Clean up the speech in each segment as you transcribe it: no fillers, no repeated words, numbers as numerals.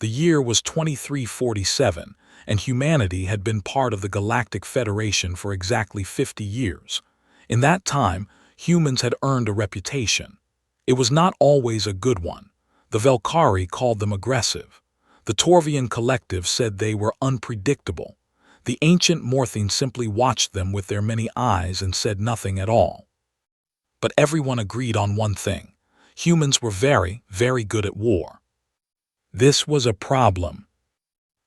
The year was 2347, and humanity had been part of the Galactic Federation for exactly 50 years. In that time, humans had earned a reputation. It was not always a good one. The Velkari called them aggressive. The Torvian Collective said they were unpredictable. The ancient Morthine simply watched them with their many eyes and said nothing at all. But everyone agreed on one thing. Humans were very, very good at war. This was a problem.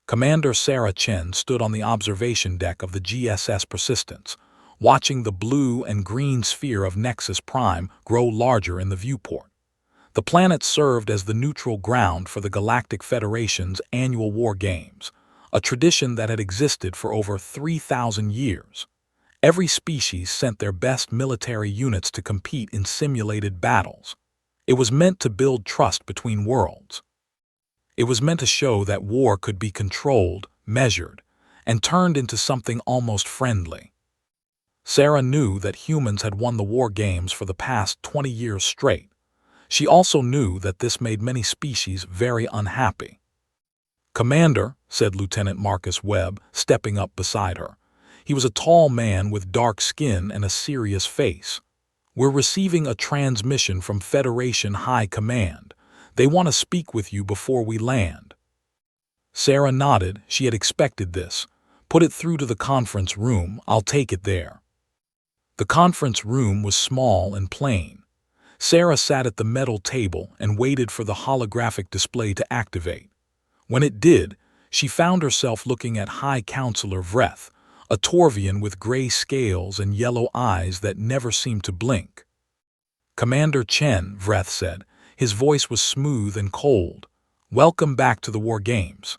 Commander Sarah Chen stood on the observation deck of the GSS Persistence, watching the blue and green sphere of Nexus Prime grow larger in the viewport. The planet served as the neutral ground for the Galactic Federation's annual war games, a tradition that had existed for over 3,000 years. Every species sent their best military units to compete in simulated battles. It was meant to build trust between worlds. It was meant to show that war could be controlled, measured, and turned into something almost friendly. Sarah knew that humans had won the war games for the past 20 years straight. She also knew that this made many species very unhappy. "Commander," said Lieutenant Marcus Webb, stepping up beside her. He was a tall man with dark skin and a serious face. "We're receiving a transmission from Federation High Command. They want to speak with you before we land." Sarah nodded. She had expected this. "Put it through to the conference room. I'll take it there." The conference room was small and plain. Sarah sat at the metal table and waited for the holographic display to activate. When it did, she found herself looking at High Counselor Vreth, a Torvian with gray scales and yellow eyes that never seemed to blink. "Commander Chen," Vreth said. His voice was smooth and cold. "Welcome back to the War Games."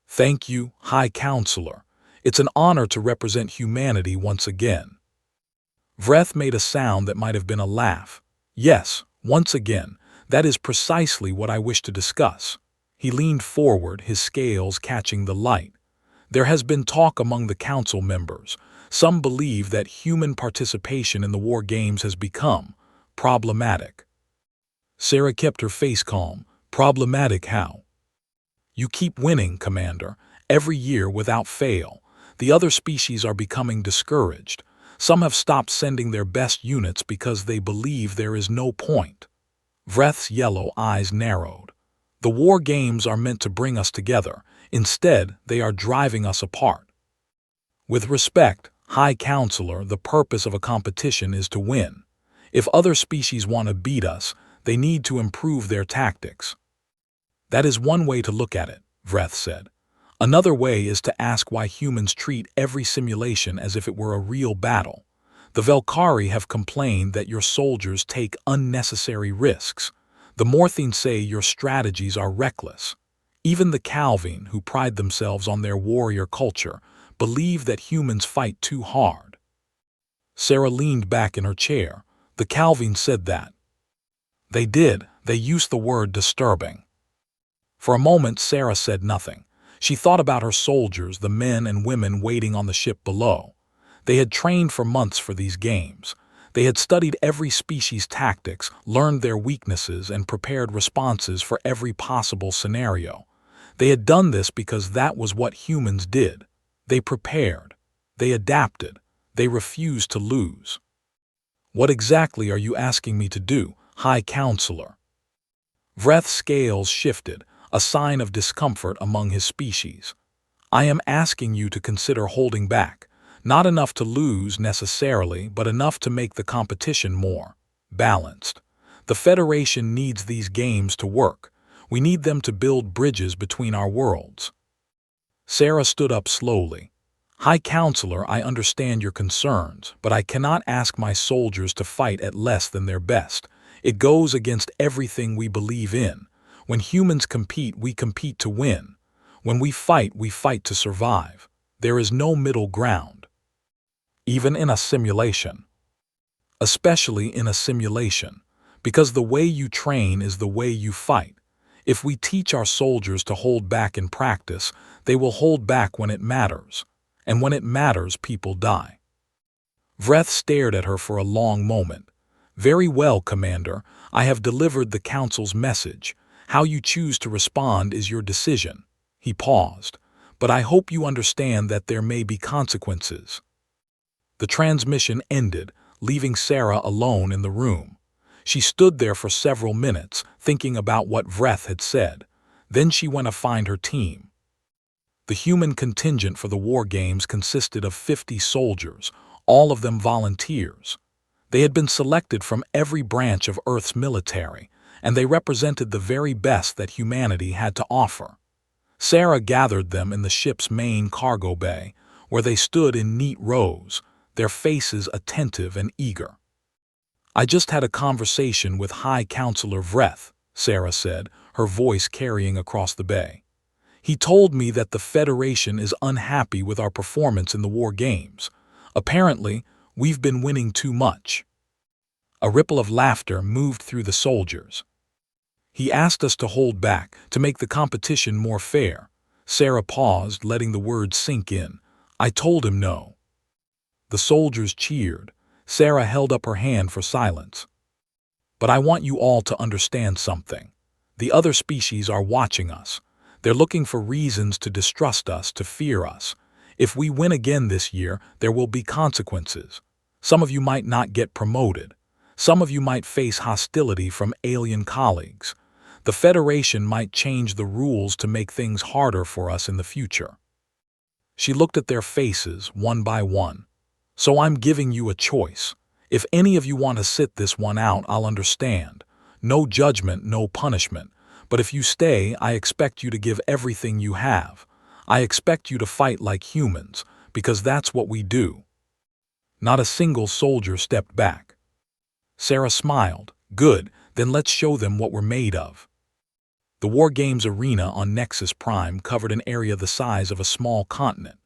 "Thank you, High Counselor. It's an honor to represent humanity once again." Vreth made a sound that might have been a laugh. "Yes, once again. That is precisely what I wish to discuss." He leaned forward, his scales catching the light. "There has been talk among the council members. Some believe that human participation in the war games has become problematic." Sarah kept her face calm. "Problematic how?" "You keep winning, Commander, every year without fail. The other species are becoming discouraged. Some have stopped sending their best units because they believe there is no point." Vreth's yellow eyes narrowed. "The war games are meant to bring us together. Instead, they are driving us apart." "With respect, High Counselor, the purpose of a competition is to win. If other species want to beat us, they need to improve their tactics." "That is one way to look at it," Vreth said. "Another way is to ask why humans treat every simulation as if it were a real battle. The Velkari have complained that your soldiers take unnecessary risks. The Morthine say your strategies are reckless. Even the Calvine, who pride themselves on their warrior culture, believe that humans fight too hard." Sarah leaned back in her chair. "The Calvine said that." "They did. They used the word disturbing." For a moment, Sarah said nothing. She thought about her soldiers, the men and women waiting on the ship below. They had trained for months for these games. They had studied every species' tactics, learned their weaknesses, and prepared responses for every possible scenario. They had done this because that was what humans did. They prepared. They adapted. They refused to lose. "What exactly are you asking me to do, High Counselor?" Vreth's scales shifted, a sign of discomfort among his species. "I am asking you to consider holding back. Not enough to lose necessarily, but enough to make the competition more balanced. The Federation needs these games to work. We need them to build bridges between our worlds." Sarah stood up slowly. "High Counselor, I understand your concerns, but I cannot ask my soldiers to fight at less than their best. It goes against everything we believe in. When humans compete, we compete to win. When we fight to survive. There is no middle ground. Even in a simulation. Especially in a simulation. Because the way you train is the way you fight. If we teach our soldiers to hold back in practice, they will hold back when it matters. And when it matters, people die." Vreth stared at her for a long moment. "Very well, Commander. I have delivered the Council's message. How you choose to respond is your decision." He paused. "But I hope you understand that there may be consequences." The transmission ended, leaving Sarah alone in the room. She stood there for several minutes, thinking about what Vreth had said. Then she went to find her team. The human contingent for the war games consisted of 50 soldiers, all of them volunteers. They had been selected from every branch of Earth's military, and they represented the very best that humanity had to offer. Sarah gathered them in the ship's main cargo bay, where they stood in neat rows, their faces attentive and eager. "I just had a conversation with High Counselor Vreth," Sarah said, her voice carrying across the bay. "He told me that the Federation is unhappy with our performance in the war games. Apparently, we've been winning too much." A ripple of laughter moved through the soldiers. "He asked us to hold back, to make the competition more fair." Sarah paused, letting the words sink in. "I told him no." The soldiers cheered. Sarah held up her hand for silence. "But I want you all to understand something. The other species are watching us. They're looking for reasons to distrust us, to fear us. If we win again this year, there will be consequences. Some of you might not get promoted. Some of you might face hostility from alien colleagues. The Federation might change the rules to make things harder for us in the future." She looked at their faces, one by one. "So I'm giving you a choice. If any of you want to sit this one out, I'll understand. No judgment, no punishment. But if you stay, I expect you to give everything you have. I expect you to fight like humans, because that's what we do." Not a single soldier stepped back. Sarah smiled. "Good, then let's show them what we're made of." The War Games arena on Nexus Prime covered an area the size of a small continent.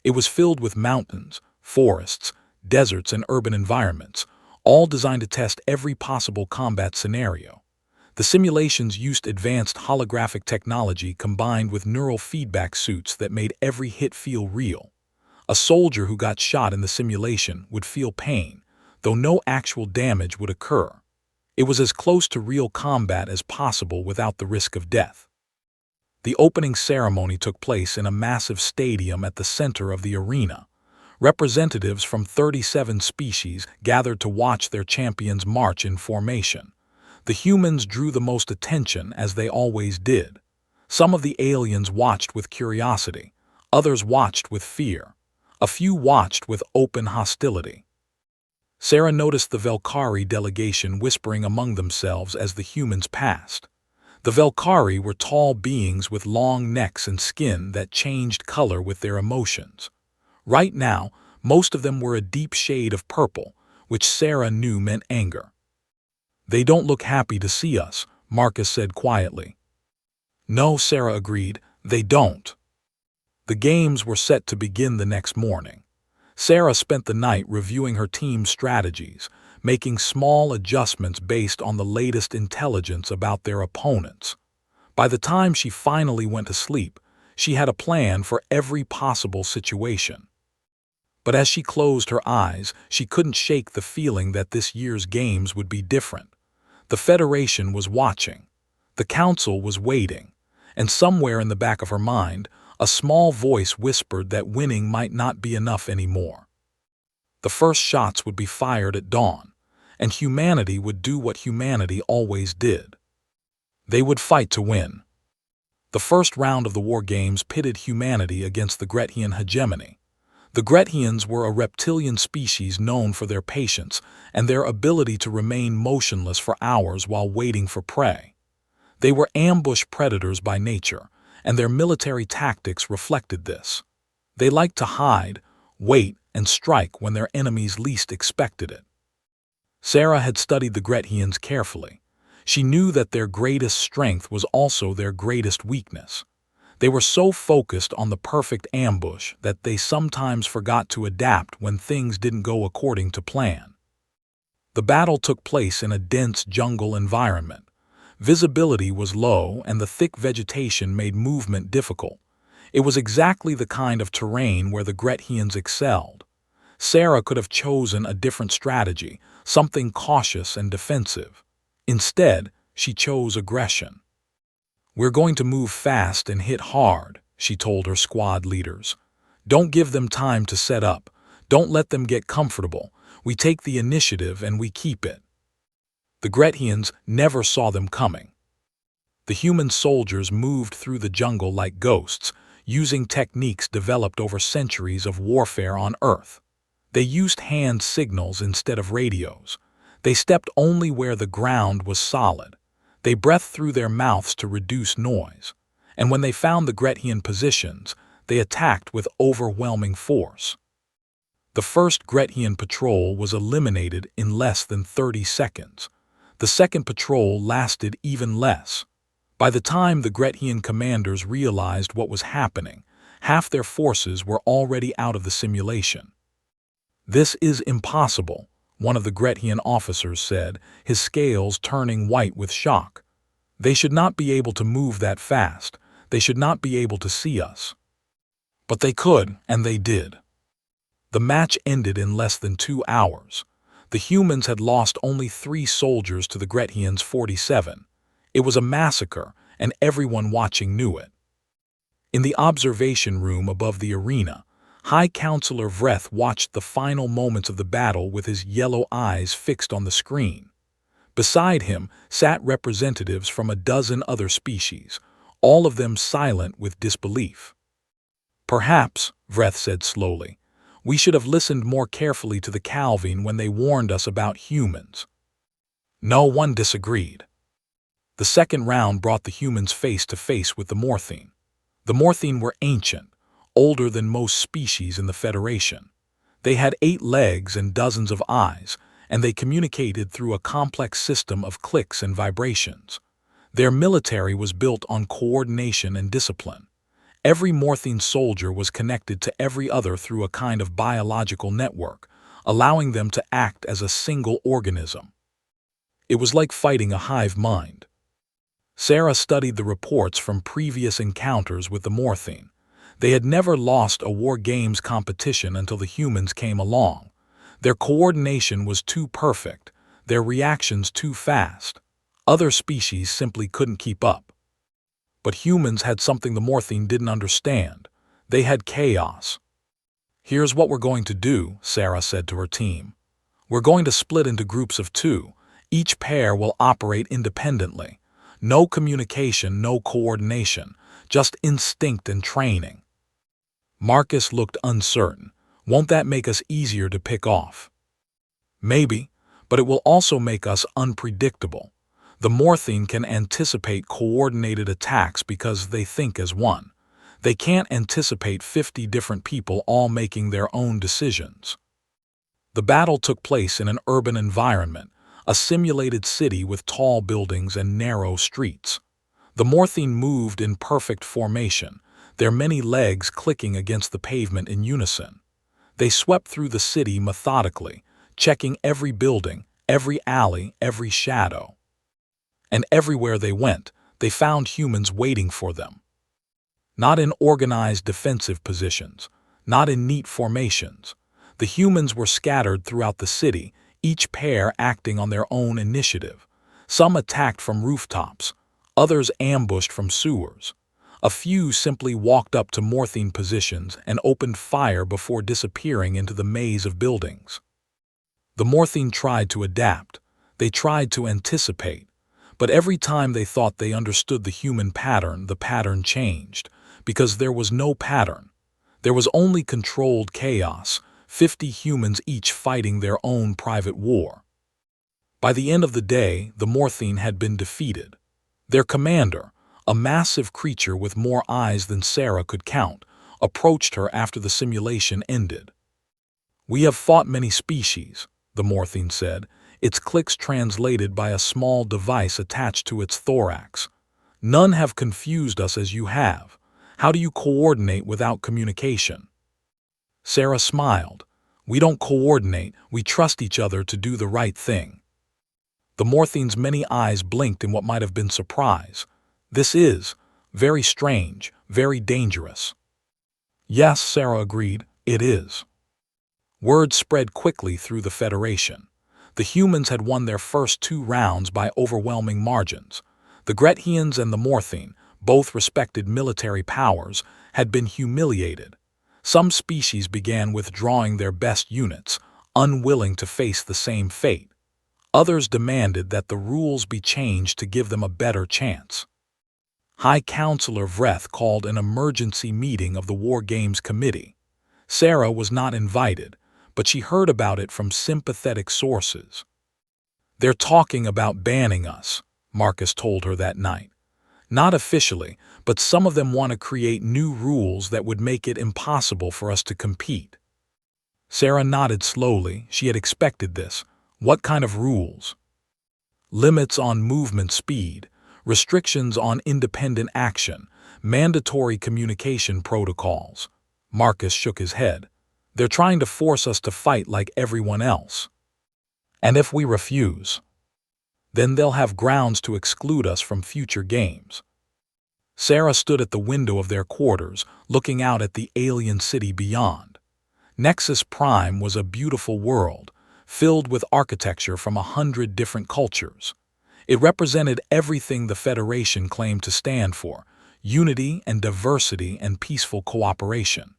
It was filled with mountains, forests, deserts, and urban environments, all designed to test every possible combat scenario. The simulations used advanced holographic technology combined with neural feedback suits that made every hit feel real. A soldier who got shot in the simulation would feel pain, though no actual damage would occur. It was as close to real combat as possible without the risk of death. The opening ceremony took place in a massive stadium at the center of the arena. Representatives from 37 species gathered to watch their champions march in formation. The humans drew the most attention, as they always did. Some of the aliens watched with curiosity, others watched with fear. A few watched with open hostility. Sarah noticed the Velkari delegation whispering among themselves as the humans passed. The Velkari were tall beings with long necks and skin that changed color with their emotions. Right now, most of them were a deep shade of purple, which Sarah knew meant anger. "They don't look happy to see us," Marcus said quietly. "No," Sarah agreed, "they don't." The games were set to begin the next morning. Sarah spent the night reviewing her team's strategies, making small adjustments based on the latest intelligence about their opponents. By the time she finally went to sleep, she had a plan for every possible situation. But as she closed her eyes, she couldn't shake the feeling that this year's games would be different. The Federation was watching. The Council was waiting. And somewhere in the back of her mind, a small voice whispered that winning might not be enough anymore. The first shots would be fired at dawn, and humanity would do what humanity always did. They would fight to win. The first round of the War Games pitted humanity against the Grethian hegemony. The Grethians were a reptilian species known for their patience and their ability to remain motionless for hours while waiting for prey. They were ambush predators by nature, and their military tactics reflected this. They liked to hide, wait, and strike when their enemies least expected it. Sarah had studied the Grethians carefully. She knew that their greatest strength was also their greatest weakness. They were so focused on the perfect ambush that they sometimes forgot to adapt when things didn't go according to plan. The battle took place in a dense jungle environment. Visibility was low, and the thick vegetation made movement difficult. It was exactly the kind of terrain where the Grethians excelled. Sarah could have chosen a different strategy, something cautious and defensive. Instead, she chose aggression. "We're going to move fast and hit hard," she told her squad leaders. "Don't give them time to set up. Don't let them get comfortable. We take the initiative and we keep it." The Grethians never saw them coming. The human soldiers moved through the jungle like ghosts, using techniques developed over centuries of warfare on Earth. They used hand signals instead of radios. They stepped only where the ground was solid. They breathed through their mouths to reduce noise. And when they found the Grethian positions, they attacked with overwhelming force. The first Grethian patrol was eliminated in less than 30 seconds. The second patrol lasted even less. By the time the Grethian commanders realized what was happening, half their forces were already out of the simulation. "This is impossible," one of the Grethian officers said, his scales turning white with shock. "They should not be able to move that fast. They should not be able to see us." But they could, and they did. The match ended in less than 2 hours. The humans had lost only 3 soldiers to the Grethians' 47. It was a massacre, and everyone watching knew it. In the observation room above the arena, High Counselor Vreth watched the final moments of the battle with his yellow eyes fixed on the screen. Beside him sat representatives from a dozen other species, all of them silent with disbelief. "Perhaps," Vreth said slowly, "we should have listened more carefully to the Calvine when they warned us about humans." No one disagreed. The second round brought the humans face to face with the Morthine. The Morthine were ancient, older than most species in the Federation. They had 8 legs and dozens of eyes, and they communicated through a complex system of clicks and vibrations. Their military was built on coordination and discipline. Every Morthine soldier was connected to every other through a kind of biological network, allowing them to act as a single organism. It was like fighting a hive mind. Sarah studied the reports from previous encounters with the Morthine. They had never lost a War Games competition until the humans came along. Their coordination was too perfect, their reactions too fast. Other species simply couldn't keep up. But humans had something the Morthine didn't understand. They had chaos. "Here's what we're going to do," Sarah said to her team. "We're going to split into groups of 2. Each pair will operate independently. No communication, no coordination, just instinct and training." Marcus looked uncertain. "Won't that make us easier to pick off?" "Maybe, but it will also make us unpredictable. The Morthine can anticipate coordinated attacks because they think as one. They can't anticipate 50 different people all making their own decisions." The battle took place in an urban environment, a simulated city with tall buildings and narrow streets. The Morthine moved in perfect formation, their many legs clicking against the pavement in unison. They swept through the city methodically, checking every building, every alley, every shadow. And everywhere they went, they found humans waiting for them. Not in organized defensive positions, not in neat formations. The humans were scattered throughout the city, each pair acting on their own initiative. Some attacked from rooftops, others ambushed from sewers. A few simply walked up to Morthine positions and opened fire before disappearing into the maze of buildings. The Morthine tried to adapt. They tried to anticipate. But every time they thought they understood the human pattern, the pattern changed, because there was no pattern. There was only controlled chaos, 50 humans each fighting their own private war. By the end of the day, the Morthine had been defeated. Their commander, a massive creature with more eyes than Sarah could count, approached her after the simulation ended. "We have fought many species," the Morthine said, its clicks translated by a small device attached to its thorax. "None have confused us as you have. How do you coordinate without communication?" Sarah smiled. "We don't coordinate, we trust each other to do the right thing." The Morthine's many eyes blinked in what might have been surprise. "This is very strange, very dangerous." "Yes," Sarah agreed, "it is." Word spread quickly through the Federation. The humans had won their first 2 rounds by overwhelming margins. The Grethians and the Morthine, both respected military powers, had been humiliated. Some species began withdrawing their best units, unwilling to face the same fate. Others demanded that the rules be changed to give them a better chance. High Counselor Vreth called an emergency meeting of the War Games Committee. Sarah was not invited, but she heard about it from sympathetic sources. "They're talking about banning us," Marcus told her that night. "Not officially, but some of them want to create new rules that would make it impossible for us to compete." Sarah nodded slowly. She had expected this. What kind of rules? Limits on movement speed, restrictions on independent action, mandatory communication protocols. Marcus shook his head. "They're trying to force us to fight like everyone else. And if we refuse, then they'll have grounds to exclude us from future games." Sarah stood at the window of their quarters, looking out at the alien city beyond. Nexus Prime was a beautiful world, filled with architecture from 100 different cultures. It represented everything the Federation claimed to stand for: unity and diversity and peaceful cooperation.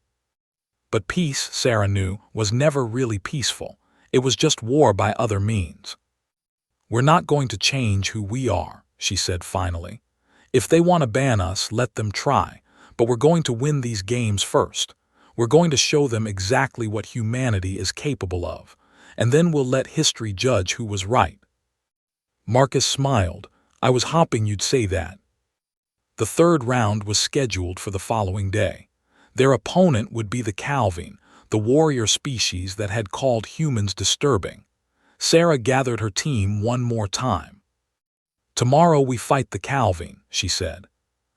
But peace, Sarah knew, was never really peaceful. It was just war by other means. "We're not going to change who we are," she said finally. "If they want to ban us, let them try, but we're going to win these games first. We're going to show them exactly what humanity is capable of, and then we'll let history judge who was right." Marcus smiled. "I was hoping you'd say that." The third round was scheduled for the following day. Their opponent would be the Calvine, the warrior species that had called humans disturbing. Sarah gathered her team one more time. "Tomorrow we fight the Calvine," she said.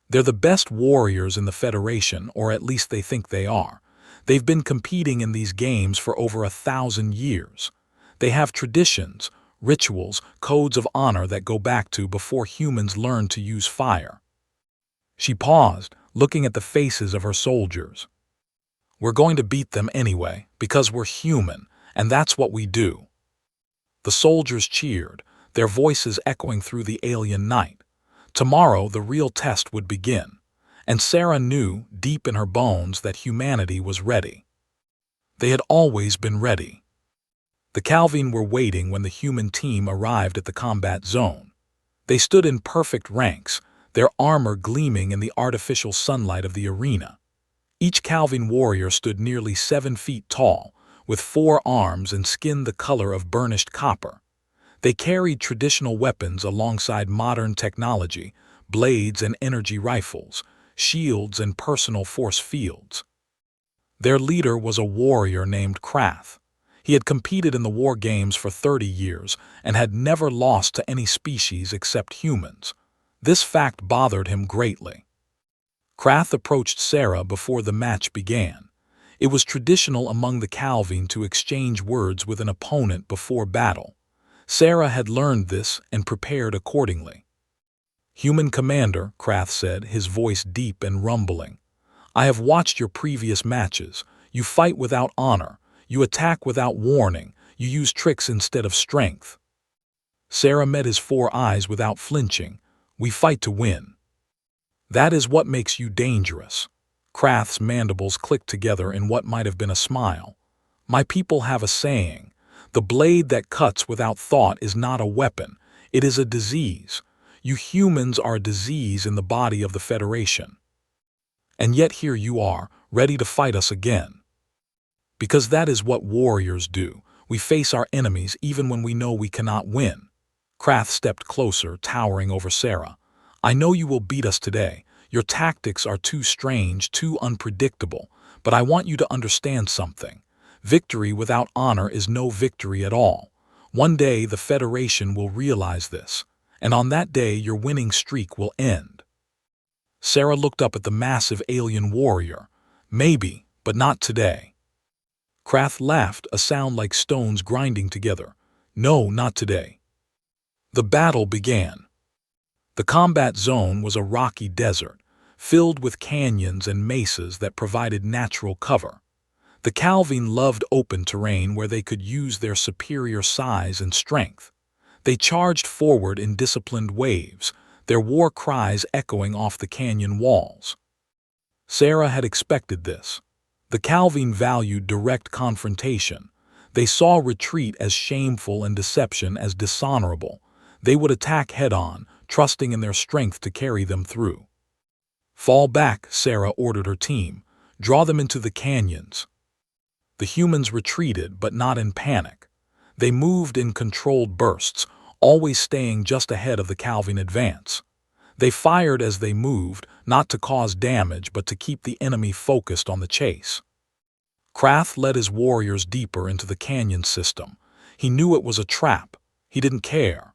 "They're the best warriors in the Federation, or at least they think they are. They've been competing in these games for over 1,000 years. They have traditions, rituals, codes of honor that go back to before humans learned to use fire." She paused, looking at the faces of her soldiers. "We're going to beat them anyway, because we're human, and that's what we do." The soldiers cheered, their voices echoing through the alien night. Tomorrow the real test would begin, and Sarah knew, deep in her bones, that humanity was ready. They had always been ready. The Calvine were waiting when the human team arrived at the combat zone. They stood in perfect ranks, their armor gleaming in the artificial sunlight of the arena. Each Calvine warrior stood nearly 7 feet tall, with 4 arms and skin the color of burnished copper. They carried traditional weapons alongside modern technology, blades and energy rifles, shields and personal force fields. Their leader was a warrior named Krath. He had competed in the War Games for 30 years and had never lost to any species except humans. This fact bothered him greatly. Krath approached Sarah before the match began. It was traditional among the Calvine to exchange words with an opponent before battle. Sarah had learned this and prepared accordingly. "Human Commander," Krath said, his voice deep and rumbling, "I have watched your previous matches. You fight without honor. You attack without warning. You use tricks instead of strength." Sarah met his 4 eyes without flinching. "We fight to win. That is what makes you dangerous." Krath's mandibles clicked together in what might have been a smile. "My people have a saying. The blade that cuts without thought is not a weapon. It is a disease. You humans are a disease in the body of the Federation. And yet here you are, ready to fight us again. Because that is what warriors do. We face our enemies even when we know we cannot win." Krath stepped closer, towering over Sarah. "I know you will beat us today. Your tactics are too strange, too unpredictable, but I want you to understand something. Victory without honor is no victory at all. One day the Federation will realize this, and on that day your winning streak will end." Sarah looked up at the massive alien warrior. "Maybe, but not today." Krath laughed, a sound like stones grinding together. "No, not today." The battle began. The combat zone was a rocky desert, filled with canyons and mesas that provided natural cover. The Calvine loved open terrain where they could use their superior size and strength. They charged forward in disciplined waves, their war cries echoing off the canyon walls. Sarah had expected this. The Calvine valued direct confrontation. They saw retreat as shameful and deception as dishonorable. They would attack head-on, trusting in their strength to carry them through. "Fall back," Sarah ordered her team. "Draw them into the canyons." The humans retreated, but not in panic. They moved in controlled bursts, always staying just ahead of the Calvine advance. They fired as they moved, not to cause damage but to keep the enemy focused on the chase. Krath led his warriors deeper into the canyon system. He knew it was a trap. He didn't care.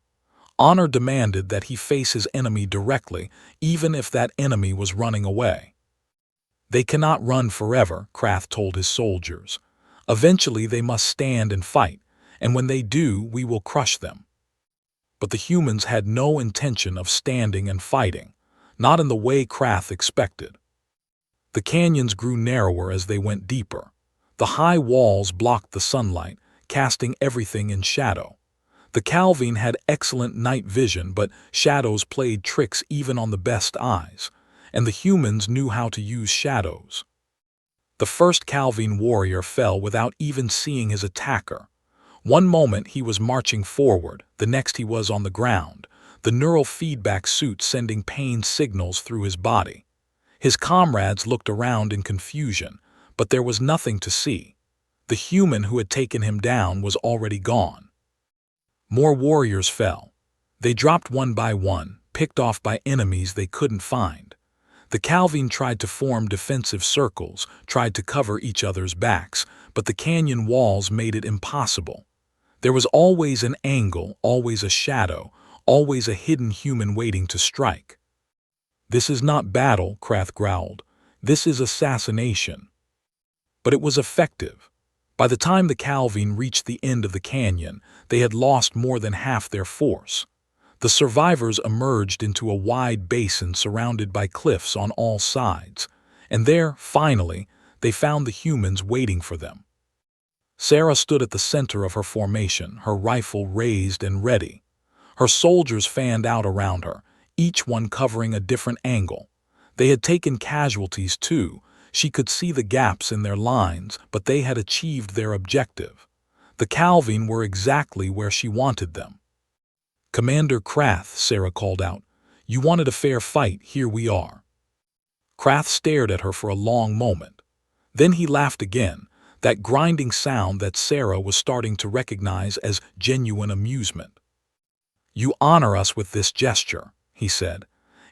Honor demanded that he face his enemy directly, even if that enemy was running away. "They cannot run forever," Krath told his soldiers. "Eventually they must stand and fight, and when they do, we will crush them." But the humans had no intention of standing and fighting, not in the way Krath expected. The canyons grew narrower as they went deeper. The high walls blocked the sunlight, casting everything in shadow. The Calvine had excellent night vision, but shadows played tricks even on the best eyes, and the humans knew how to use shadows. The first Calvine warrior fell without even seeing his attacker. One moment he was marching forward, the next he was on the ground, the neural feedback suit sending pain signals through his body. His comrades looked around in confusion, but there was nothing to see. The human who had taken him down was already gone. More warriors fell. They dropped one by one, picked off by enemies they couldn't find. The Calvine tried to form defensive circles, tried to cover each other's backs, but the canyon walls made it impossible. There was always an angle, always a shadow, always a hidden human waiting to strike. "This is not battle," Krath growled. "This is assassination." But it was effective. By the time the Calvine reached the end of the canyon, they had lost more than half their force. The survivors emerged into a wide basin surrounded by cliffs on all sides, and there, finally, they found the humans waiting for them. Sarah stood at the center of her formation, her rifle raised and ready. Her soldiers fanned out around her, each one covering a different angle. They had taken casualties too. She could see the gaps in their lines, but they had achieved their objective. The Calvine were exactly where she wanted them. "Commander Krath," Sarah called out, "you wanted a fair fight, here we are." Krath stared at her for a long moment. Then he laughed again, that grinding sound that Sarah was starting to recognize as genuine amusement. "You honor us with this gesture," he said,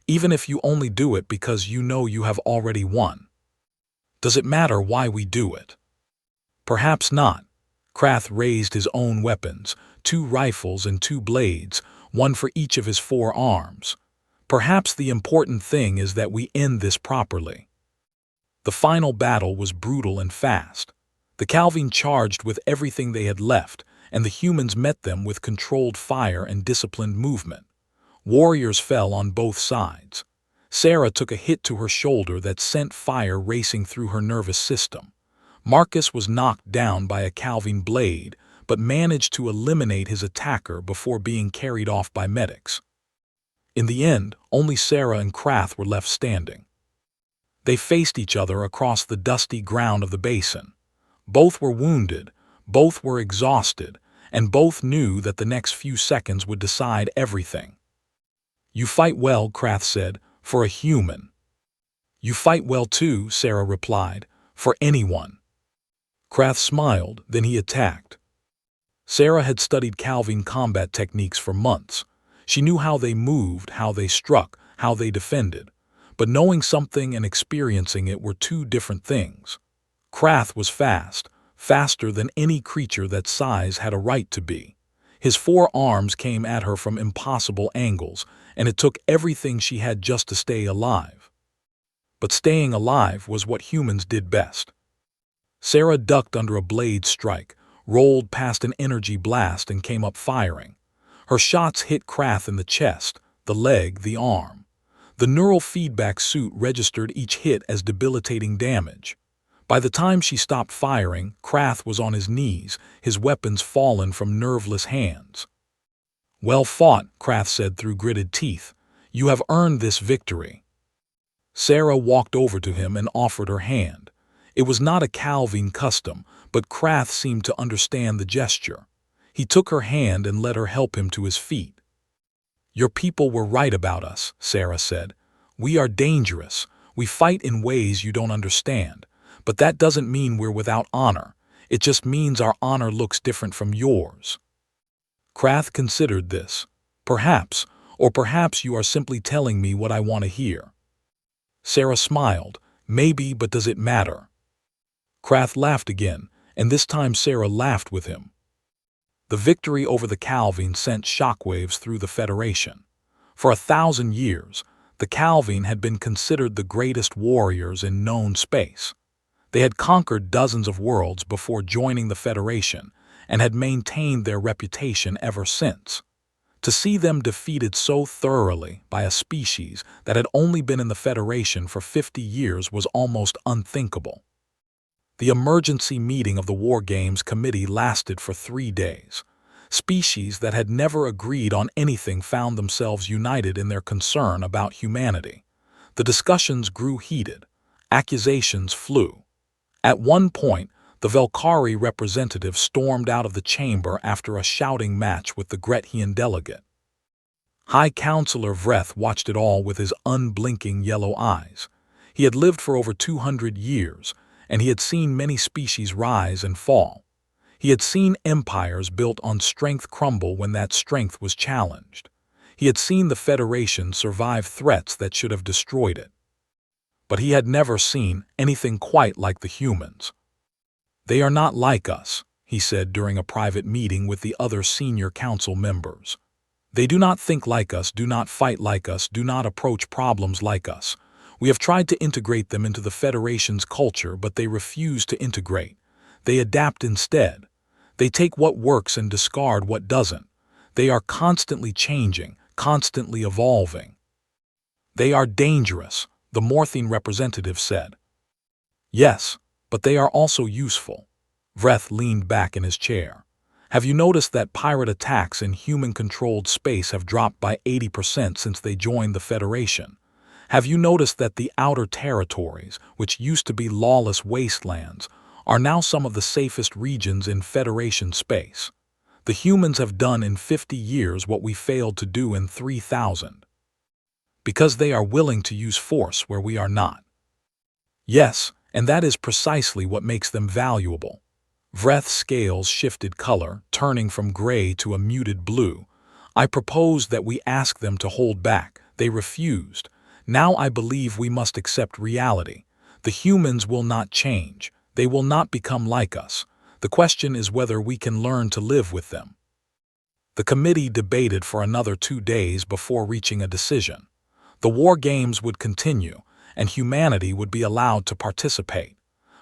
"even if you only do it because you know you have already won. Does it matter why we do it?" "Perhaps not." Krath raised his own weapons, 2 rifles and 2 blades, one for each of his 4 arms. "Perhaps the important thing is that we end this properly." The final battle was brutal and fast. The Calvine charged with everything they had left, and the humans met them with controlled fire and disciplined movement. Warriors fell on both sides. Sarah took a hit to her shoulder that sent fire racing through her nervous system. Marcus was knocked down by a Calvine blade, but managed to eliminate his attacker before being carried off by medics. In the end, only Sarah and Krath were left standing. They faced each other across the dusty ground of the basin. Both were wounded, both were exhausted, and both knew that the next few seconds would decide everything. "You fight well," Krath said, "for a human." "You fight well too," Sarah replied, "for anyone." Krath smiled, then he attacked. Sarah had studied Calvine combat techniques for months. She knew how they moved, how they struck, how they defended. But knowing something and experiencing it were 2 different things. Krath was fast, faster than any creature that size had a right to be. His 4 arms came at her from impossible angles, and it took everything she had just to stay alive. But staying alive was what humans did best. Sarah ducked under a blade strike, rolled past an energy blast and came up firing. Her shots hit Krath in the chest, the leg, the arm. The neural feedback suit registered each hit as debilitating damage. By the time she stopped firing, Krath was on his knees, his weapons fallen from nerveless hands. "Well fought," Krath said through gritted teeth. You have earned this victory." Sarah walked over to him and offered her hand. It was not a Calvine custom, but Krath seemed to understand the gesture. He took her hand and let her help him to his feet. "Your people were right about us," Sarah said. "We are dangerous. We fight in ways you don't understand. But that doesn't mean we're without honor. It just means our honor looks different from yours." Krath considered this. "Perhaps, or perhaps you are simply telling me what I want to hear." Sarah smiled. "Maybe, but does it matter?" Krath laughed again, and this time Sarah laughed with him. The victory over the Calvine sent shockwaves through the Federation. For 1,000 years, the Calvine had been considered the greatest warriors in known space. They had conquered dozens of worlds before joining the Federation and had maintained their reputation ever since. To see them defeated so thoroughly by a species that had only been in the Federation for 50 years was almost unthinkable. The emergency meeting of the War Games Committee lasted for 3 days. Species that had never agreed on anything found themselves united in their concern about humanity. The discussions grew heated. Accusations flew. At one point, the Velkari representative stormed out of the chamber after a shouting match with the Grethian delegate. High Counselor Vreth watched it all with his unblinking yellow eyes. He had lived for over 200 years, and he had seen many species rise and fall. He had seen empires built on strength crumble when that strength was challenged. He had seen the Federation survive threats that should have destroyed it. But he had never seen anything quite like the humans. "They are not like us," he said during a private meeting with the other senior council members. "They do not think like us, do not fight like us, do not approach problems like us. We have tried to integrate them into the Federation's culture, but they refuse to integrate. They adapt instead. They take what works and discard what doesn't. They are constantly changing, constantly evolving." "They are dangerous," the Morthine representative said. "Yes, but they are also useful." Vreth leaned back in his chair. "Have you noticed that pirate attacks in human-controlled space have dropped by 80% since they joined the Federation? Have you noticed that the outer territories, which used to be lawless wastelands, are now some of the safest regions in Federation space? The humans have done in 50 years what we failed to do in 3,000. Because they are willing to use force where we are not." "Yes, and that is precisely what makes them valuable." Vreth's scales shifted color, turning from gray to a muted blue. "I proposed that we ask them to hold back. They refused. Now I believe we must accept reality. The humans will not change. They will not become like us. The question is whether we can learn to live with them." The committee debated for another 2 days before reaching a decision. The war games would continue, and humanity would be allowed to participate.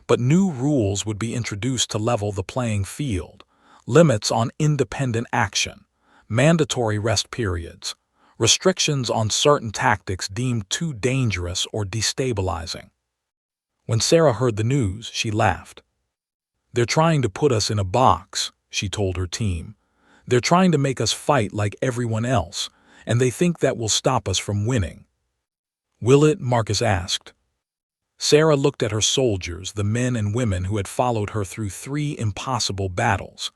But new rules would be introduced to level the playing field. Limits on independent action, mandatory rest periods, restrictions on certain tactics deemed too dangerous or destabilizing. When Sarah heard the news, she laughed. "They're trying to put us in a box," she told her team. "They're trying to make us fight like everyone else, and they think that will stop us from winning." "Will it?" Marcus asked. Sarah looked at her soldiers, the men and women who had followed her through 3 impossible battles.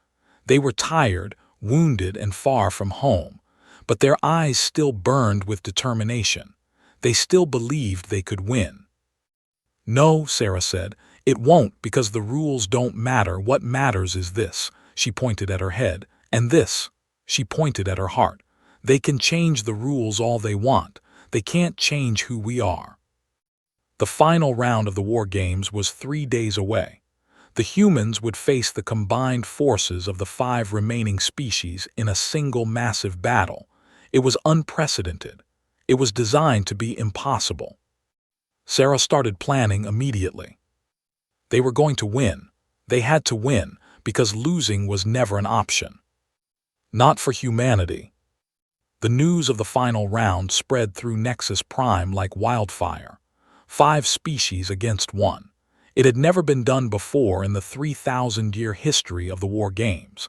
They were tired, wounded, and far from home, but their eyes still burned with determination. They still believed they could win. "No," Sarah said, "it won't, because the rules don't matter. What matters is this." She pointed at her head. "And this." She pointed at her heart. "They can change the rules all they want. They can't change who we are." The final round of the War Games was 3 days away. The humans would face the combined forces of the 5 remaining species in a single massive battle. It was unprecedented. It was designed to be impossible. Sarah started planning immediately. They were going to win. They had to win, because losing was never an option. Not for humanity. The news of the final round spread through Nexus Prime like wildfire. 5 species against 1. It had never been done before in the 3,000-year history of the War Games.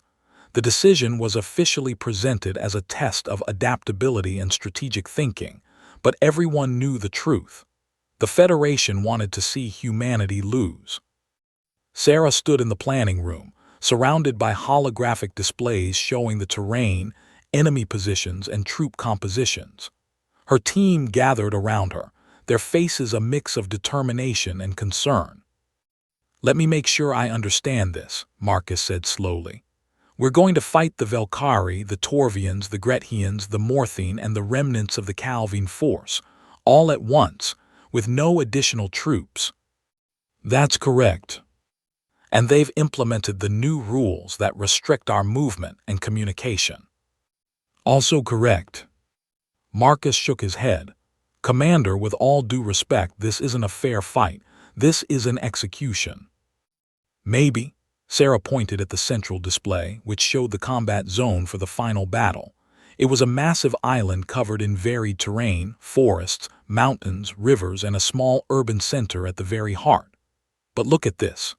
The decision was officially presented as a test of adaptability and strategic thinking, but everyone knew the truth. The Federation wanted to see humanity lose. Sarah stood in the planning room, surrounded by holographic displays showing the terrain, enemy positions, and troop compositions. Her team gathered around her, their faces a mix of determination and concern. "Let me make sure I understand this," Marcus said slowly. "We're going to fight the Velkari, the Torvians, the Grethians, the Morthine, and the remnants of the Calvine force, all at once, with no additional troops." "That's correct. And they've implemented the new rules that restrict our movement and communication." "Also correct." Marcus shook his head. "Commander, with all due respect, this isn't a fair fight. This is an execution." "Maybe." Sarah pointed at the central display, which showed the combat zone for the final battle. It was a massive island covered in varied terrain, forests, mountains, rivers, and a small urban center at the very heart. "But look at this.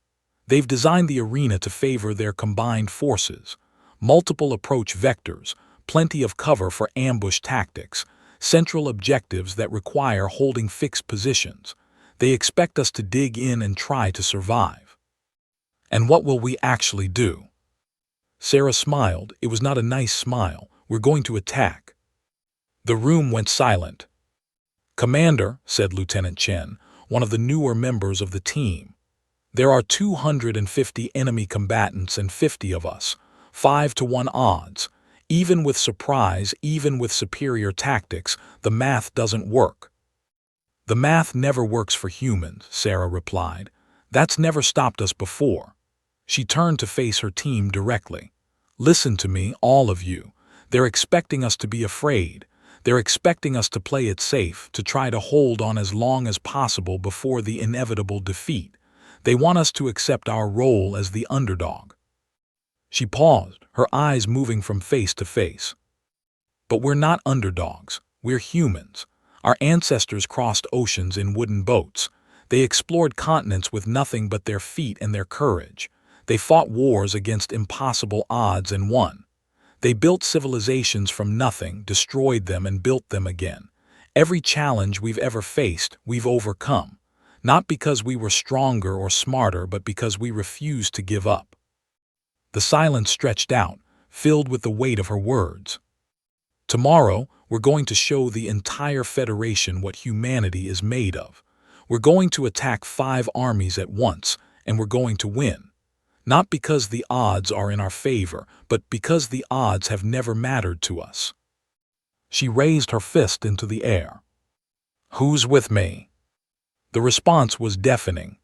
They've designed the arena to favor their combined forces. Multiple approach vectors, plenty of cover for ambush tactics, central objectives that require holding fixed positions. They expect us to dig in and try to survive." "And what will we actually do?" Sarah smiled. It was not a nice smile. "We're going to attack." The room went silent. "Commander," said Lieutenant Chen, one of the newer members of the team, "there are 250 enemy combatants and 50 of us, 5-to-1 odds. Even with surprise, even with superior tactics, the math doesn't work." "The math never works for humans," Sarah replied. "That's never stopped us before." She turned to face her team directly. "Listen to me, all of you. They're expecting us to be afraid. They're expecting us to play it safe, to try to hold on as long as possible before the inevitable defeat. They want us to accept our role as the underdog." She paused, her eyes moving from face to face. "But we're not underdogs. We're humans. Our ancestors crossed oceans in wooden boats. They explored continents with nothing but their feet and their courage. They fought wars against impossible odds and won. They built civilizations from nothing, destroyed them, and built them again. Every challenge we've ever faced, we've overcome. Not because we were stronger or smarter, but because we refused to give up." The silence stretched out, filled with the weight of her words. "Tomorrow, we're going to show the entire Federation what humanity is made of. We're going to attack 5 armies at once, and we're going to win. Not because the odds are in our favor, but because the odds have never mattered to us." She raised her fist into the air. "Who's with me?" The response was deafening.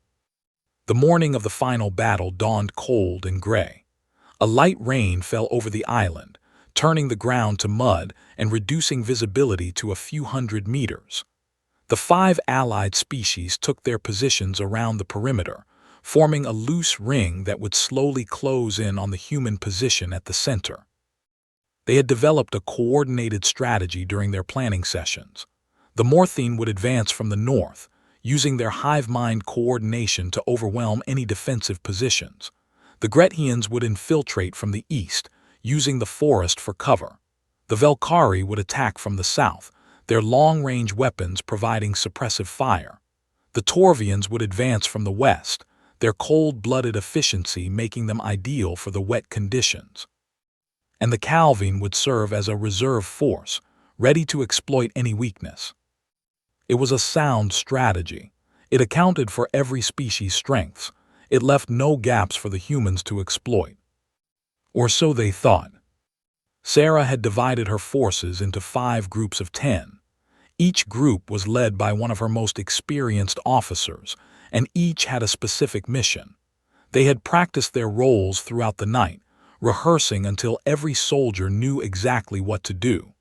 The morning of the final battle dawned cold and gray. A light rain fell over the island, turning the ground to mud and reducing visibility to a few hundred meters. The 5 allied species took their positions around the perimeter, forming a loose ring that would slowly close in on the human position at the center. They had developed a coordinated strategy during their planning sessions. The Morthine would advance from the north, using their hive mind coordination to overwhelm any defensive positions. The Grethians would infiltrate from the east, using the forest for cover. The Velkari would attack from the south, their long-range weapons providing suppressive fire. The Torvians would advance from the west, their cold-blooded efficiency making them ideal for the wet conditions. And the Calvine would serve as a reserve force, ready to exploit any weakness. It was a sound strategy. It accounted for every species' strengths. It left no gaps for the humans to exploit. Or so they thought. Sarah had divided her forces into 5 groups of 10. Each group was led by one of her most experienced officers, and each had a specific mission. They had practiced their roles throughout the night, rehearsing until every soldier knew exactly what to do.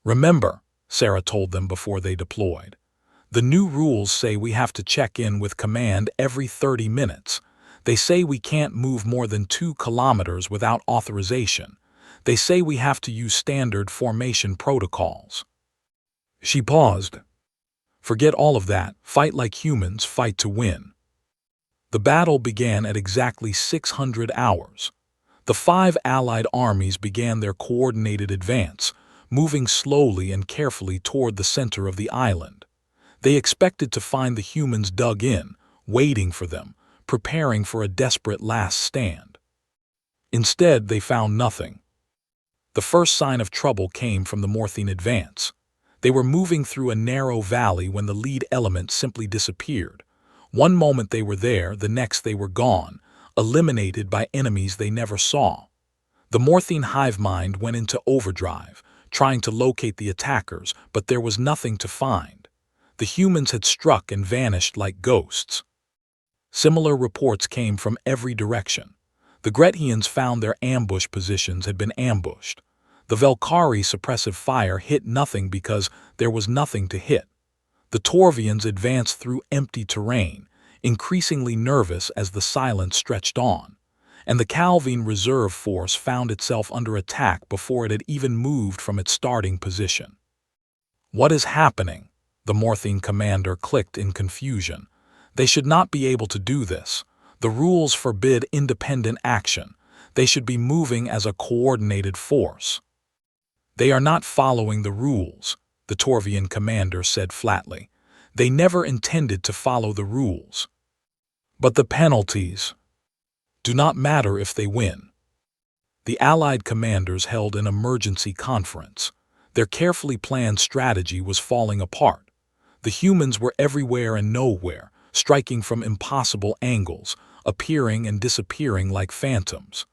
"Remember," Sarah told them before they deployed, "the new rules say we have to check in with command every 30 minutes. They say we can't move more than 2 kilometers without authorization. They say we have to use standard formation protocols." She paused. "Forget all of that. Fight like humans, fight to win." The battle began at exactly 600 hours. The 5 allied armies began their coordinated advance, moving slowly and carefully toward the center of the island. They expected to find the humans dug in, waiting for them, preparing for a desperate last stand. Instead, they found nothing. The first sign of trouble came from the Morthine advance. They were moving through a narrow valley when the lead element simply disappeared. One moment they were there, the next they were gone, eliminated by enemies they never saw. The Morthine hive mind went into overdrive, trying to locate the attackers, but there was nothing to find. The humans had struck and vanished like ghosts. Similar reports came from every direction. The Grethians found their ambush positions had been ambushed. The Velkari suppressive fire hit nothing because there was nothing to hit. The Torvians advanced through empty terrain, increasingly nervous as the silence stretched on. And the Calvine reserve force found itself under attack before it had even moved from its starting position. "What is happening?" the Morthine commander clicked in confusion. "They should not be able to do this. The rules forbid independent action. They should be moving as a coordinated force." "They are not following the rules," the Torvian commander said flatly. "They never intended to follow the rules." "But the penalties do not matter if they win." The Allied commanders held an emergency conference. Their carefully planned strategy was falling apart. The humans were everywhere and nowhere, striking from impossible angles, appearing and disappearing like phantoms.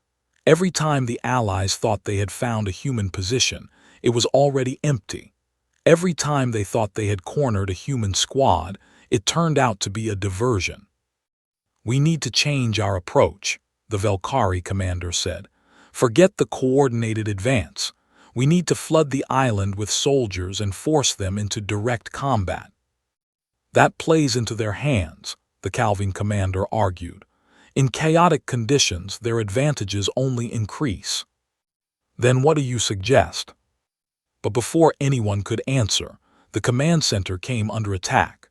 Every time the Allies thought they had found a human position, it was already empty. Every time they thought they had cornered a human squad, it turned out to be a diversion. "We need to change our approach," the Velkari commander said. "Forget the coordinated advance. We need to flood the island with soldiers and force them into direct combat." "That plays into their hands," the Calvine commander argued. "In chaotic conditions, their advantages only increase." "Then what do you suggest?" But before anyone could answer, the command center came under attack.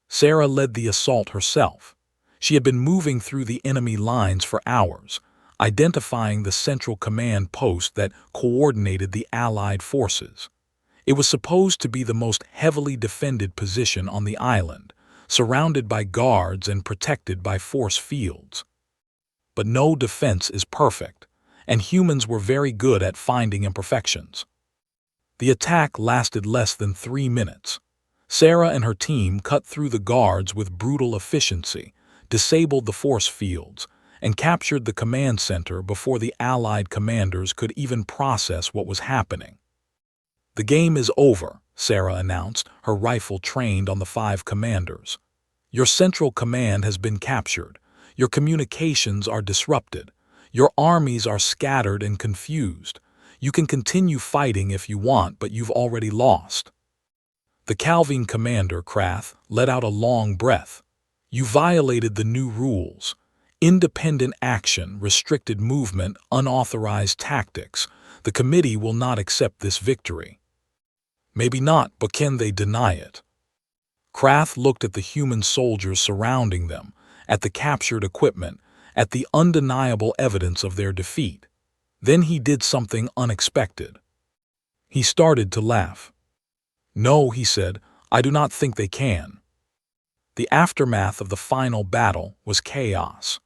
Sarah led the assault herself. She had been moving through the enemy lines for hours, identifying the central command post that coordinated the Allied forces. It was supposed to be the most heavily defended position on the island, surrounded by guards and protected by force fields. But no defense is perfect, and humans were very good at finding imperfections. The attack lasted less than 3 minutes. Sarah and her team cut through the guards with brutal efficiency, disabled the force fields, and captured the command center before the Allied commanders could even process what was happening. "The game is over," Sarah announced, her rifle trained on the 5 commanders. "Your central command has been captured. Your communications are disrupted. Your armies are scattered and confused. You can continue fighting if you want, but you've already lost." The Calvine commander, Krath, let out a long breath. "You violated the new rules. Independent action, restricted movement, unauthorized tactics. The committee will not accept this victory." "Maybe not, but can they deny it?" Krath looked at the human soldiers surrounding them, at the captured equipment, at the undeniable evidence of their defeat. Then he did something unexpected. He started to laugh. "No," he said, "I do not think they can." The aftermath of the final battle was chaos.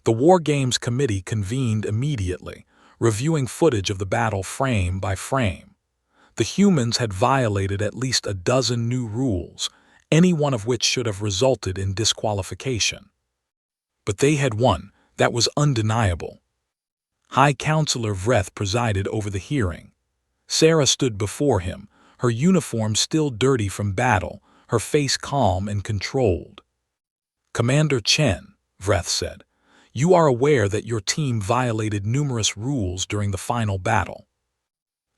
The War Games Committee convened immediately, reviewing footage of the battle frame by frame. The humans had violated at least a dozen new rules, any one of which should have resulted in disqualification. But they had won. That was undeniable. High Counselor Vreth presided over the hearing. Sarah stood before him, her uniform still dirty from battle, her face calm and controlled. "Commander Chen," Vreth said, "you are aware that your team violated numerous rules during the final battle."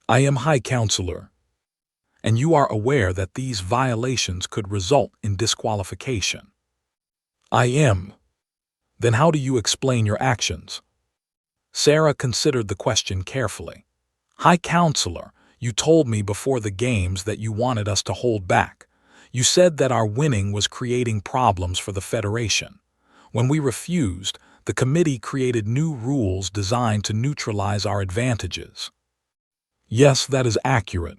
"I am High Counselor." "And you are aware that these violations could result in disqualification." "I am." "Then how do you explain your actions?" Sarah considered the question carefully. "High Counselor, you told me before the games that you wanted us to hold back. You said that our winning was creating problems for the Federation. When we refused, the committee created new rules designed to neutralize our advantages." Yes, that is accurate.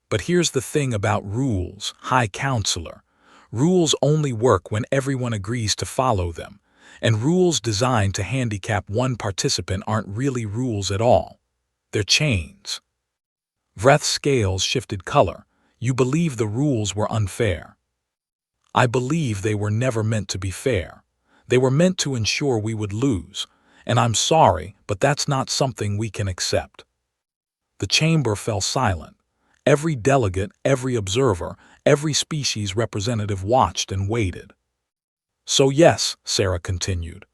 But here's the thing about rules, High Counselor. Rules only work when everyone agrees to follow them, and rules designed to handicap one participant aren't really rules at all. They're chains. Vreth's scales shifted color. You believe the rules were unfair. I believe they were never meant to be fair. They were meant to ensure we would lose, and I'm sorry, but that's not something we can accept. The chamber fell silent. Every delegate, every observer, every species representative watched and waited. So yes, Sarah continued,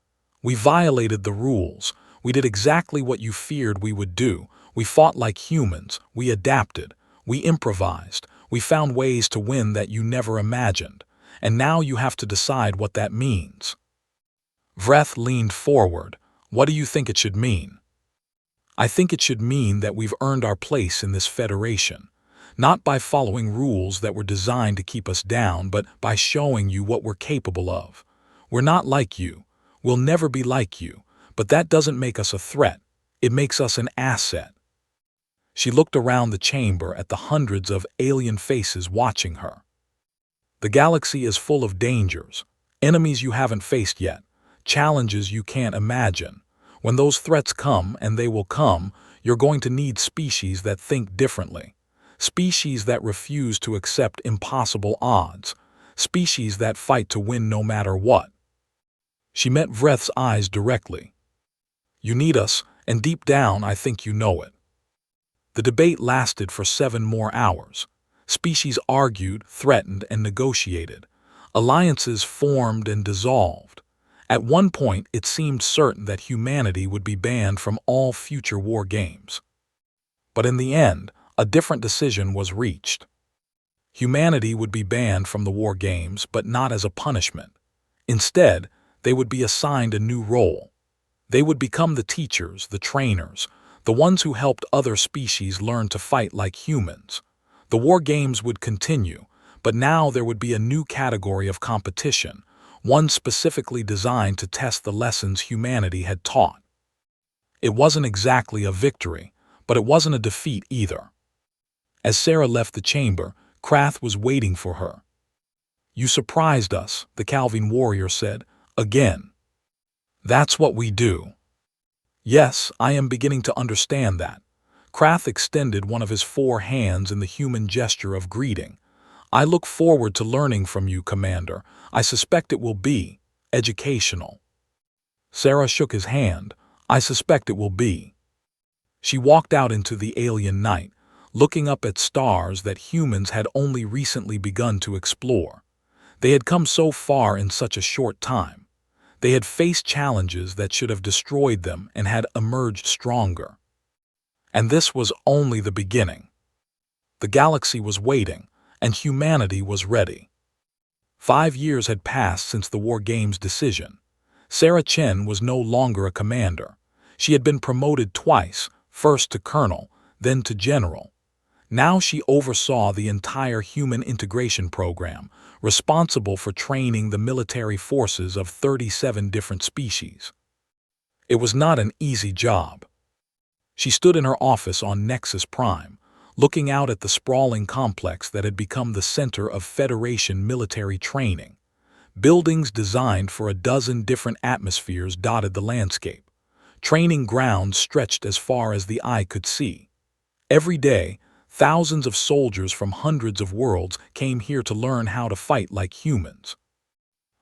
we violated the rules. We did exactly what you feared we would do. We fought like humans. We adapted. We improvised. We found ways to win that you never imagined. And now you have to decide what that means. Vreth leaned forward. What do you think it should mean? I think it should mean that we've earned our place in this federation, not by following rules that were designed to keep us down, but by showing you what we're capable of. We're not like you. We'll never be like you, but that doesn't make us a threat. It makes us an asset. She looked around the chamber at the hundreds of alien faces watching her. The galaxy is full of dangers, enemies you haven't faced yet, challenges you can't imagine. When those threats come, and they will come, you're going to need species that think differently. Species that refuse to accept impossible odds. Species that fight to win no matter what. She met Vreth's eyes directly. You need us, and deep down I think you know it. The debate lasted for 7 more hours. Species argued, threatened, and negotiated. Alliances formed and dissolved. At one point, it seemed certain that humanity would be banned from all future war games. But in the end, a different decision was reached. Humanity would be banned from the war games, but not as a punishment. Instead, they would be assigned a new role. They would become the teachers, the trainers, the ones who helped other species learn to fight like humans. The war games would continue, but now there would be a new category of competition, one specifically designed to test the lessons humanity had taught. It wasn't exactly a victory, but it wasn't a defeat either. As Sarah left the chamber, Krath was waiting for her. You surprised us, the Calvine warrior said, again. That's what we do. Yes, I am beginning to understand that. Krath extended one of his 4 hands in the human gesture of greeting. I look forward to learning from you, Commander. I suspect it will be educational. Sarah shook his hand. I suspect it will be. She walked out into the alien night, looking up at stars that humans had only recently begun to explore. They had come so far in such a short time. They had faced challenges that should have destroyed them and had emerged stronger. And this was only the beginning. The galaxy was waiting, and humanity was ready. 5 years had passed since the War Games decision. Sarah Chen was no longer a commander. She had been promoted twice, first to colonel, then to general. Now she oversaw the entire human integration program, responsible for training the military forces of 37 different species. It was not an easy job. She stood in her office on Nexus Prime, looking out at the sprawling complex that had become the center of Federation military training. Buildings designed for a dozen different atmospheres dotted the landscape. Training grounds stretched as far as the eye could see. Every day, thousands of soldiers from hundreds of worlds came here to learn how to fight like humans.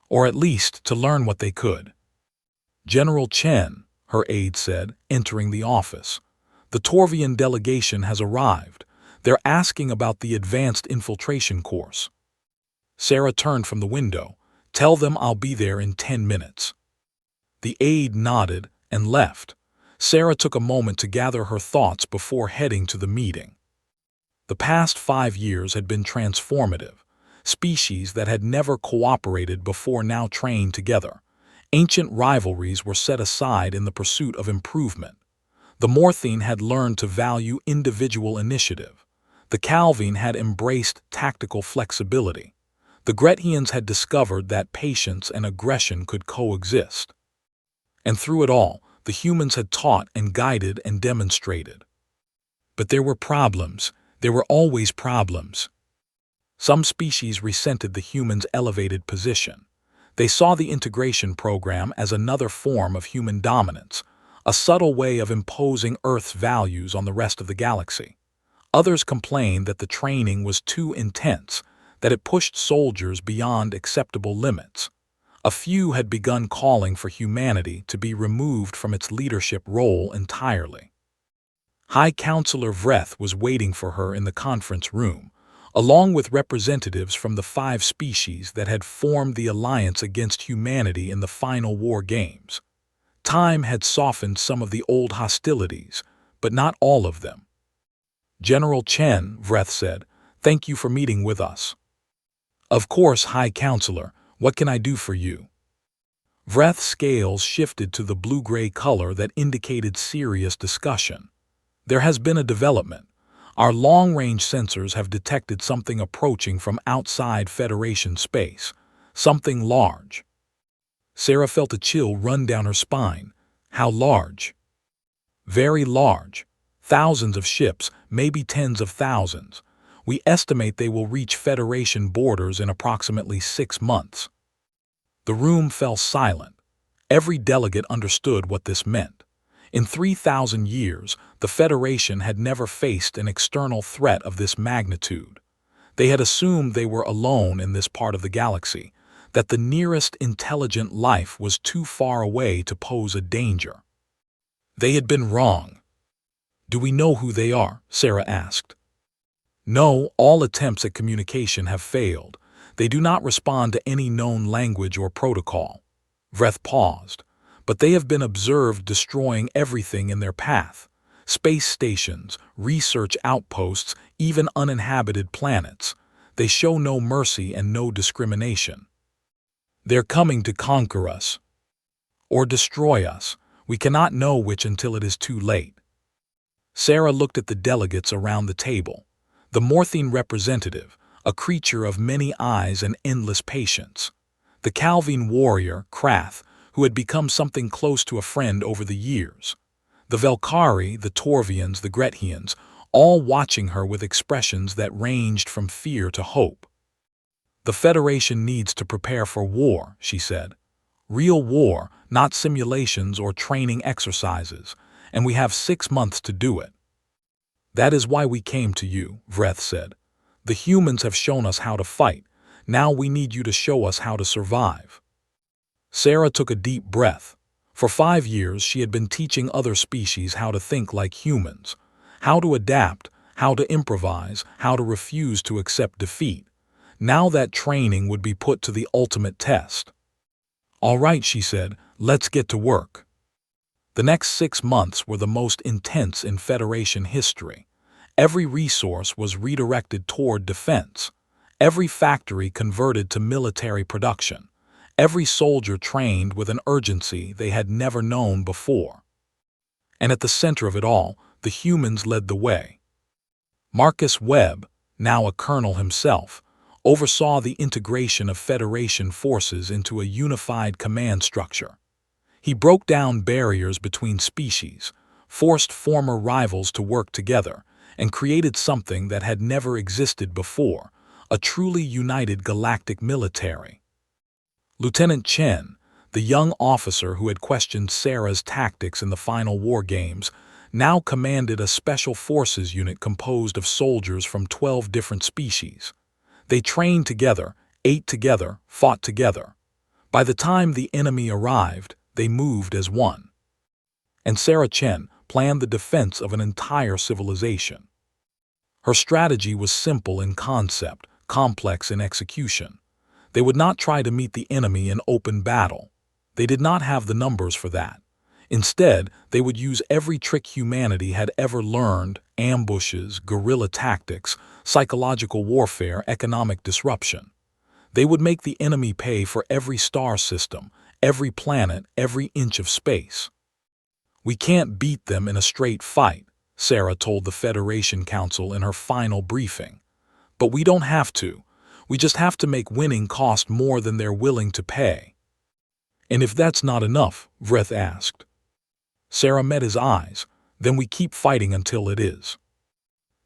Or at least to learn what they could. General Chen, her aide said, entering the office. The Torvian delegation has arrived. They're asking about the advanced infiltration course. Sarah turned from the window. Tell them I'll be there in 10 minutes. The aide nodded and left. Sarah took a moment to gather her thoughts before heading to the meeting. The past 5 years had been transformative. Species that had never cooperated before now trained together. Ancient rivalries were set aside in the pursuit of improvement. The Morthine had learned to value individual initiative. The Calvine had embraced tactical flexibility. The Grethians had discovered that patience and aggression could coexist. And through it all, the humans had taught and guided and demonstrated. But there were problems. There were always problems. Some species resented the humans' elevated position. They saw the integration program as another form of human dominance, a subtle way of imposing Earth's values on the rest of the galaxy. Others complained that the training was too intense, that it pushed soldiers beyond acceptable limits. A few had begun calling for humanity to be removed from its leadership role entirely. High Counselor Vreth was waiting for her in the conference room, along with representatives from the 5 species that had formed the alliance against humanity in the final war games. Time had softened some of the old hostilities, but not all of them. "General Chen," Vreth said, "thank you for meeting with us." "Of course, High Counselor. What can I do for you?" Vreth's scales shifted to the blue-gray color that indicated serious discussion. "There has been a development. Our long-range sensors have detected something approaching from outside Federation space, something large." Sarah felt a chill run down her spine. How large? "Very large. Thousands of ships, maybe tens of thousands. We estimate they will reach Federation borders in approximately 6 months." The room fell silent. Every delegate understood what this meant. In 3,000 years, the Federation had never faced an external threat of this magnitude. They had assumed they were alone in this part of the galaxy, that the nearest intelligent life was too far away to pose a danger. They had been wrong. "Do we know who they are?" Sarah asked. "No, all attempts at communication have failed. They do not respond to any known language or protocol." Vreth paused. "But they have been observed destroying everything in their path. Space stations, research outposts, even uninhabited planets. They show no mercy and no discrimination. They're coming to conquer us. Or destroy us. We cannot know which until it is too late." Sarah looked at the delegates around the table. The Morthine representative, a creature of many eyes and endless patience. The Calvine warrior, Krath, who had become something close to a friend over the years. The Velkari, the Torvians, the Grethians, all watching her with expressions that ranged from fear to hope. "The Federation needs to prepare for war," she said. "Real war, not simulations or training exercises, and we have 6 months to do it." "That is why we came to you," Vreth said. "The humans have shown us how to fight. Now we need you to show us how to survive." Sarah took a deep breath. For 5 years she had been teaching other species how to think like humans, how to adapt, how to improvise, how to refuse to accept defeat. Now that training would be put to the ultimate test. "All right," she said, "let's get to work." The next 6 months were the most intense in Federation history. Every resource was redirected toward defense. Every factory converted to military production. Every soldier trained with an urgency they had never known before. And at the center of it all, the humans led the way. Marcus Webb, now a colonel himself, oversaw the integration of Federation forces into a unified command structure. He broke down barriers between species, forced former rivals to work together, and created something that had never existed before, a truly united galactic military. Lieutenant Chen, the young officer who had questioned Sarah's tactics in the final war games, now commanded a special forces unit composed of soldiers from 12 different species. They trained together, ate together, fought together. By the time the enemy arrived, they moved as one. And Sarah Chen planned the defense of an entire civilization. Her strategy was simple in concept, complex in execution. They would not try to meet the enemy in open battle. They did not have the numbers for that. Instead, they would use every trick humanity had ever learned: ambushes, guerrilla tactics, psychological warfare, economic disruption. They would make the enemy pay for every star system, every planet, every inch of space. "We can't beat them in a straight fight," Sarah told the Federation Council in her final briefing. "But we don't have to. We just have to make winning cost more than they're willing to pay." "And if that's not enough?" Vreth asked. Sarah met his eyes. "Then we keep fighting until it is."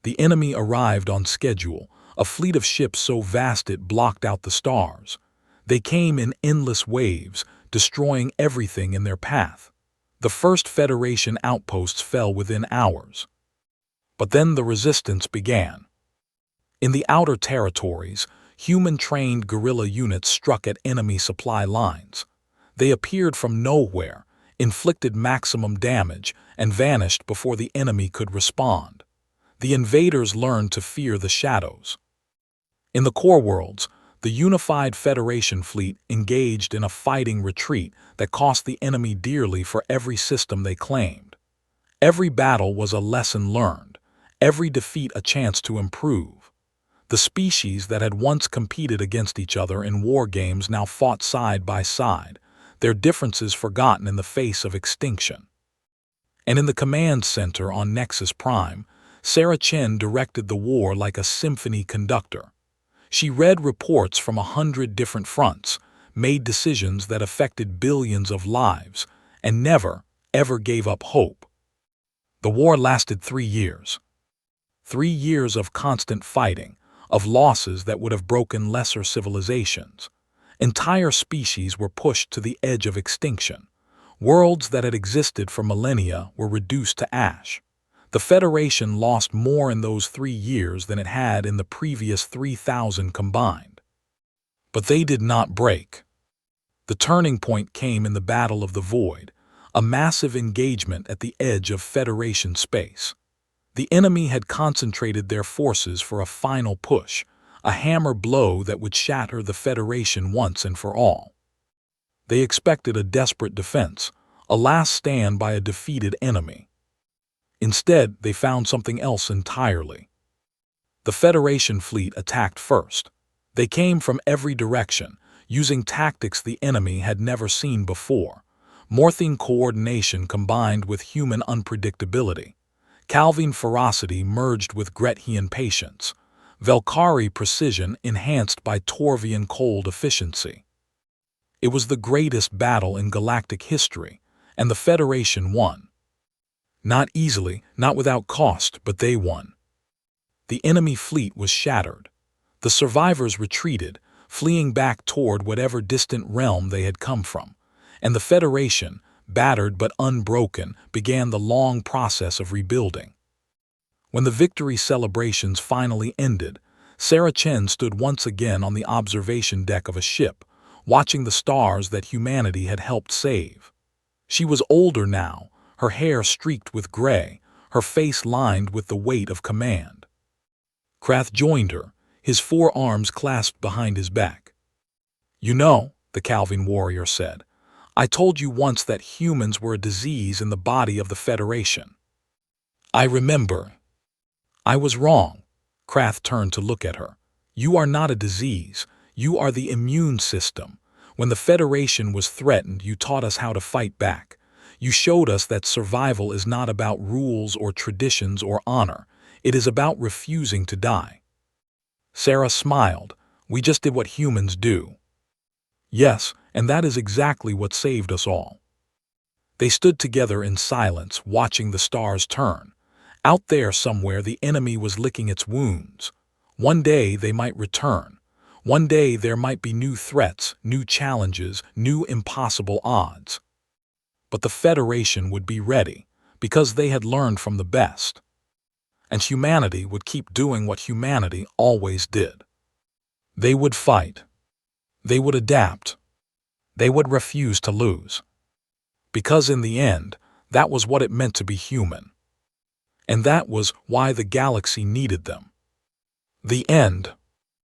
The enemy arrived on schedule, a fleet of ships so vast it blocked out the stars. They came in endless waves, destroying everything in their path. The first Federation outposts fell within hours. But then the resistance began. In the outer territories, human-trained guerrilla units struck at enemy supply lines. They appeared from nowhere, inflicted maximum damage, and vanished before the enemy could respond. The invaders learned to fear the shadows. In the core worlds, the unified Federation fleet engaged in a fighting retreat that cost the enemy dearly for every system they claimed. Every battle was a lesson learned, every defeat a chance to improve. The species that had once competed against each other in war games now fought side by side, their differences forgotten in the face of extinction. And in the command center on Nexus Prime, Sarah Chen directed the war like a symphony conductor. She read reports from 100 different fronts, made decisions that affected billions of lives, and never, ever gave up hope. The war lasted 3 years. 3 years of constant fighting, of losses that would have broken lesser civilizations. Entire species were pushed to the edge of extinction. Worlds that had existed for millennia were reduced to ash. The Federation lost more in those 3 years than it had in the previous 3,000 combined. But they did not break. The turning point came in the Battle of the Void, a massive engagement at the edge of Federation space. The enemy had concentrated their forces for a final push, a hammer blow that would shatter the Federation once and for all. They expected a desperate defense, a last stand by a defeated enemy. Instead, they found something else entirely. The Federation fleet attacked first. They came from every direction, using tactics the enemy had never seen before. Morphine coordination combined with human unpredictability. Calvine ferocity merged with Grethian patience. Velkari precision enhanced by Torvian cold efficiency. It was the greatest battle in galactic history, and the Federation won. Not easily, not without cost, but they won. The enemy fleet was shattered. The survivors retreated, fleeing back toward whatever distant realm they had come from, and the Federation, battered but unbroken, began the long process of rebuilding. When the victory celebrations finally ended, Sarah Chen stood once again on the observation deck of a ship, watching the stars that humanity had helped save. She was older now, her hair streaked with gray, her face lined with the weight of command. Krath joined her, his forearms clasped behind his back. "You know," the Calvine warrior said, "I told you once that humans were a disease in the body of the Federation." "I remember." "I was wrong." Krath turned to look at her. "You are not a disease. You are the immune system. When the Federation was threatened, you taught us how to fight back. You showed us that survival is not about rules or traditions or honor. It is about refusing to die." Sarah smiled. "We just did what humans do." "Yes, and that is exactly what saved us all." They stood together in silence, watching the stars turn. Out there somewhere the enemy was licking its wounds. One day they might return. One day there might be new threats, new challenges, new impossible odds. But the Federation would be ready, because they had learned from the best. And humanity would keep doing what humanity always did. They would fight. They would adapt. They would refuse to lose. Because in the end, that was what it meant to be human. And that was why the galaxy needed them. The end.